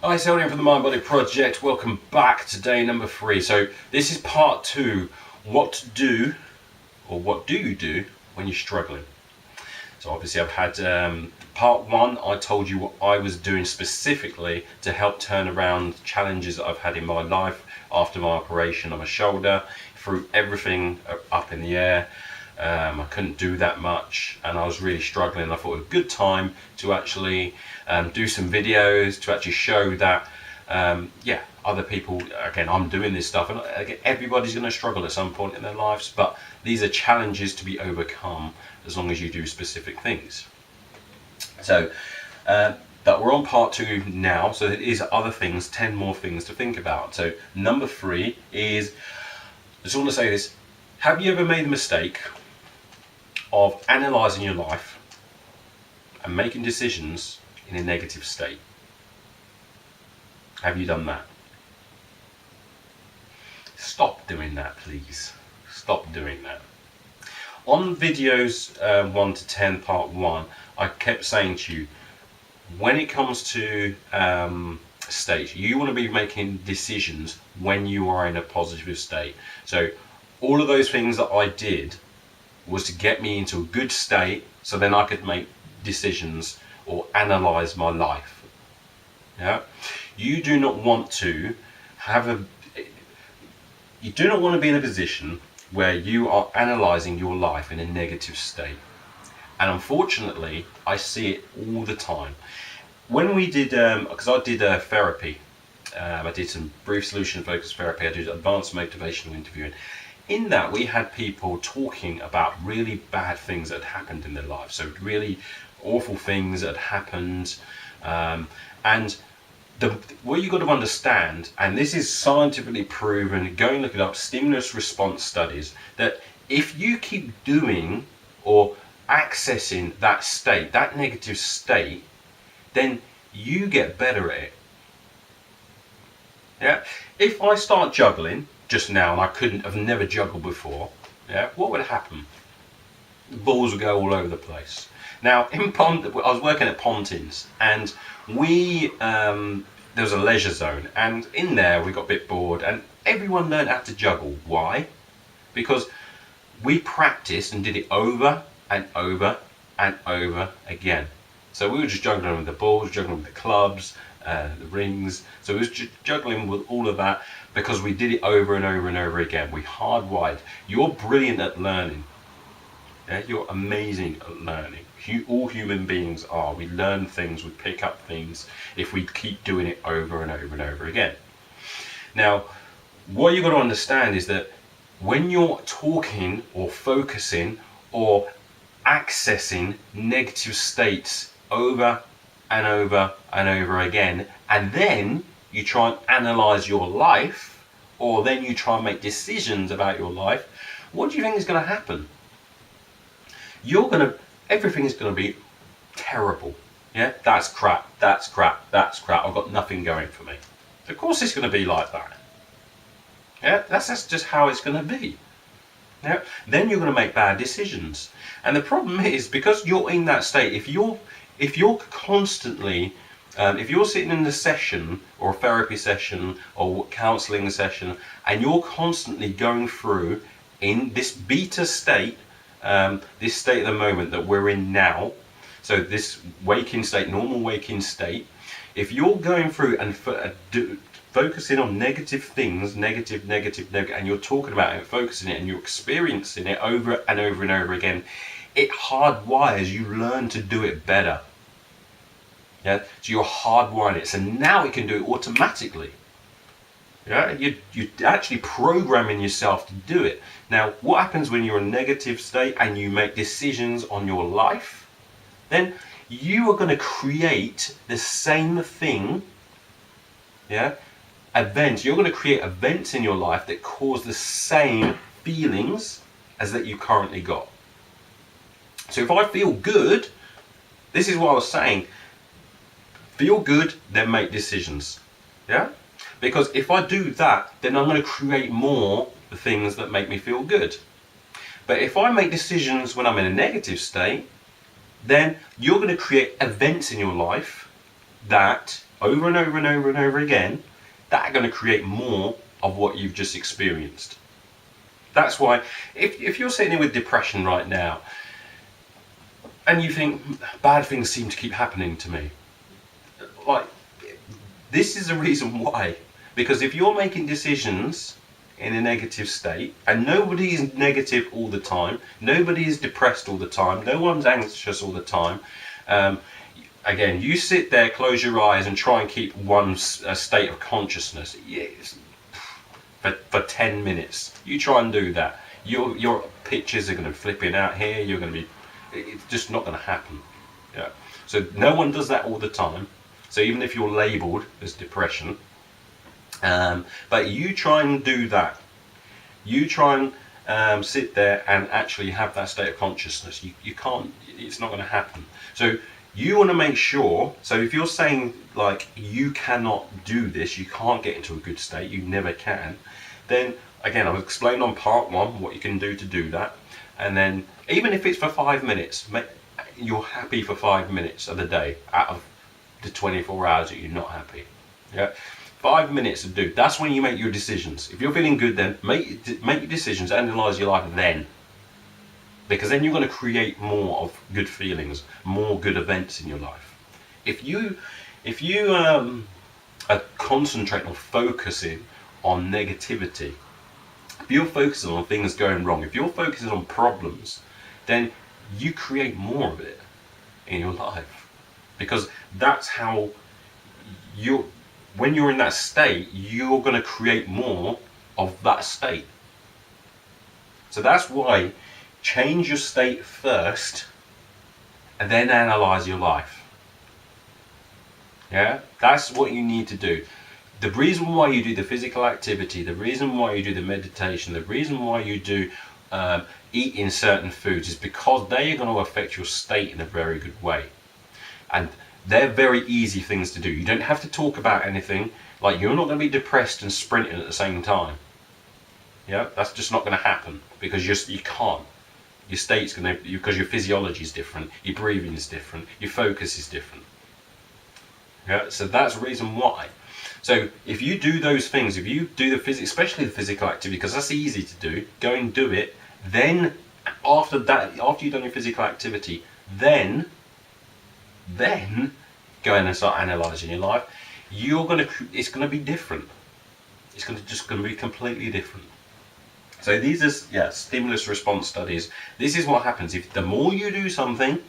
Hi, Selden from the Mind Body Project. Welcome back to day number 3. So this is part 2. What to do, or what do you do when you're struggling? So obviously I've had part 1. I told you what I was doing specifically to help turn around challenges that I've had in my life after my operation on my shoulder. Threw everything up in the air. I couldn't do that much and I was really struggling. I thought it was a good time to actually do some videos to actually show that other people, again, I'm doing this stuff, and again, everybody's going to struggle at some point in their lives, but these are challenges to be overcome as long as you do specific things. So but we're on part 2 now, so there is other things, 10 more things to think about. So number 3 is, I just want to say this: have you ever made the mistake of analysing your life and making decisions in a negative state? Have you done that? Stop doing that, please. Stop doing that. On videos 1 to 10 part 1, I kept saying to you, when it comes to state, you want to be making decisions when you are in a positive state. So all of those things that I did was to get me into a good state, so then I could make decisions or analyze my life. Yeah, you do not want to be in a position where you are analyzing your life in a negative state. And unfortunately, I see it all the time. When we did, because I did therapy, I did some brief solution focused therapy, I did advanced motivational interviewing. In that, we had people talking about really bad things that had happened in their lives, so really awful things that had happened. And what you've got to understand, and this is scientifically proven, go and look it up, stimulus response studies, that if you keep doing or accessing that state, that negative state, then you get better at it. Yeah. If I start juggling just now, and I've never juggled before, yeah, what would happen? The balls would go all over the place. Now, I was working at Pontins, and there was a leisure zone, and in there we got a bit bored, and everyone learned how to juggle. Why? Because we practiced and did it over and over and over again. So we were just juggling with the balls, juggling with the clubs, the rings. So we was juggling with all of that because we did it over and over and over again. We hardwired. You're brilliant at learning. Yeah? You're amazing at learning. All human beings are. We learn things, we pick up things if we keep doing it over and over and over again. Now, what you've got to understand is that when you're talking or focusing or accessing negative states over and over and over again, and then you try and analyze your life, or then you try and make decisions about your life, what do you think is going to happen? Everything is going to be terrible. Yeah, that's crap, that's crap, that's crap, I've got nothing going for me. Of course it's going to be like that. Yeah, that's just how it's going to be. Yeah, then you're going to make bad decisions. And the problem is, because you're in that state, if you're constantly, if you're sitting in a session or a therapy session or counseling session, and you're constantly going through in this beta state, this state of the moment that we're in now, so this waking state, normal waking state, if you're going through and focusing on negative things, negative, and you're talking about it, focusing it, and you're experiencing it over and over and over again, it hardwires, you learn to do it better. Yeah, so you're hardwiring it, so now it can do it automatically. Yeah, you're actually programming yourself to do it. Now, what happens when you're in a negative state and you make decisions on your life? Then you are going to create the same thing. Yeah, events. You're going to create events in your life that cause the same feelings as that you currently got. So if I feel good, this is what I was saying. Feel good, then make decisions. Yeah. Because if I do that, then I'm going to create more the things that make me feel good. But if I make decisions when I'm in a negative state, then you're going to create events in your life that over and over and over and over again, that are going to create more of what you've just experienced. That's why, if you're sitting here with depression right now, and you think, bad things seem to keep happening to me, like, this is the reason why. Because if you're making decisions in a negative state, and nobody is negative all the time, nobody is depressed all the time, no one's anxious all the time, again, you sit there, close your eyes, and try and keep one state of consciousness for 10 minutes. You try and do that. Your pictures are going to flip in out here. You're going to be, it's just not going to happen. Yeah. So no one does that all the time. So even if you're labelled as depression, but you try and do that. You try and sit there and actually have that state of consciousness. You can't. It's not going to happen. So you want to make sure. So if you're saying like you cannot do this, you can't get into a good state, you never can, then again, I've explained on part 1 what you can do to do that. And then even if it's for 5 minutes, you're happy for 5 minutes of the day out of the 24 hours that you're not happy. Yeah, 5 minutes to do. That's when you make your decisions. If you're feeling good, then make your decisions, analyse your life then. Because then you're going to create more of good feelings, more good events in your life. If you are concentrating or focusing on negativity, if you're focusing on things going wrong, if you're focusing on problems, then you create more of it in your life. Because that's how when you're in that state, you're going to create more of that state. So that's why change your state first and then analyze your life. Yeah, that's what you need to do. The reason why you do the physical activity, the reason why you do the meditation, the reason why you do eating certain foods is because they are going to affect your state in a very good way. And they're very easy things to do. You don't have to talk about anything. Like, you're not going to be depressed and sprinting at the same time. Yeah, that's just not going to happen because you can't. Your state's going to, because your physiology is different, your breathing is different, your focus is different. Yeah, so that's the reason why. So if you do those things, if you do especially the physical activity, because that's easy to do, go and do it. Then after that, after you've done your physical activity, then go in and start analysing your life. It's going to be different. It's just going to be completely different. So these are stimulus response studies. This is what happens. If the more you do something,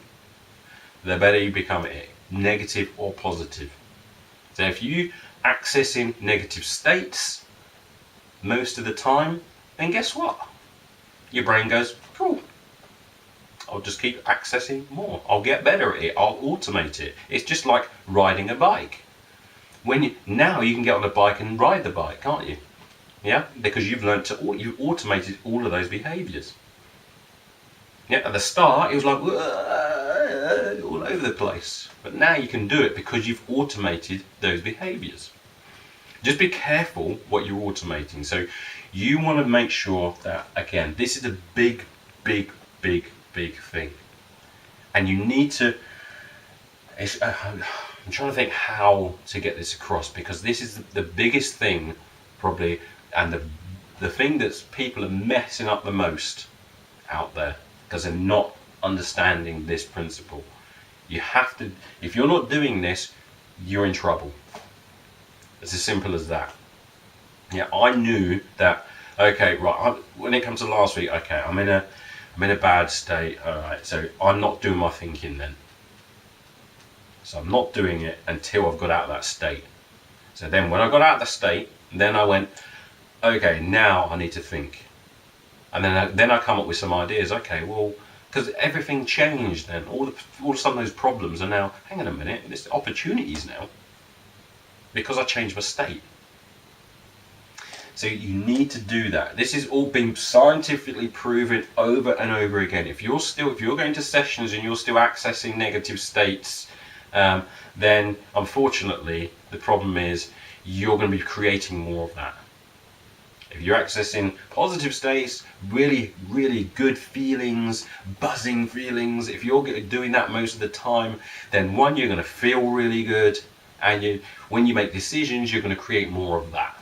the better you become it, negative or positive. So if you accessing negative states most of the time, then guess what? Your brain goes, cool, I'll just keep accessing more. I'll get better at it. I'll automate it. It's just like riding a bike. Now you can get on a bike and ride the bike, can't you? Yeah, because you've automated all of those behaviours. Yeah, at the start it was like all over the place, but now you can do it because you've automated those behaviours. Just be careful what you're automating. So you want to make sure that, again, this is a big thing, and you need to. I'm trying to think how to get this across, because this is the biggest thing probably, and the thing that people are messing up the most out there, because they're not understanding this principle. You have to, if you're not doing this, you're in trouble. It's as simple as that. Yeah, I knew that. Okay, right. When it comes to last week, okay, I'm in a bad state. All right, so I'm not doing my thinking then. So I'm not doing it until I've got out of that state. So then when I got out of the state, then I went, okay, now I need to think. And then I come up with some ideas. Okay, well, because everything changed then. All of a sudden those problems are now, hang on a minute, there's opportunities now. Because I changed my state. So you need to do that. This has all been scientifically proven over and over again. If you're going to sessions and you're still accessing negative states, then unfortunately the problem is you're going to be creating more of that. If you're accessing positive states, really good feelings, buzzing feelings, if you're doing that most of the time, then one, you're going to feel really good, And when you make decisions, you're going to create more of that.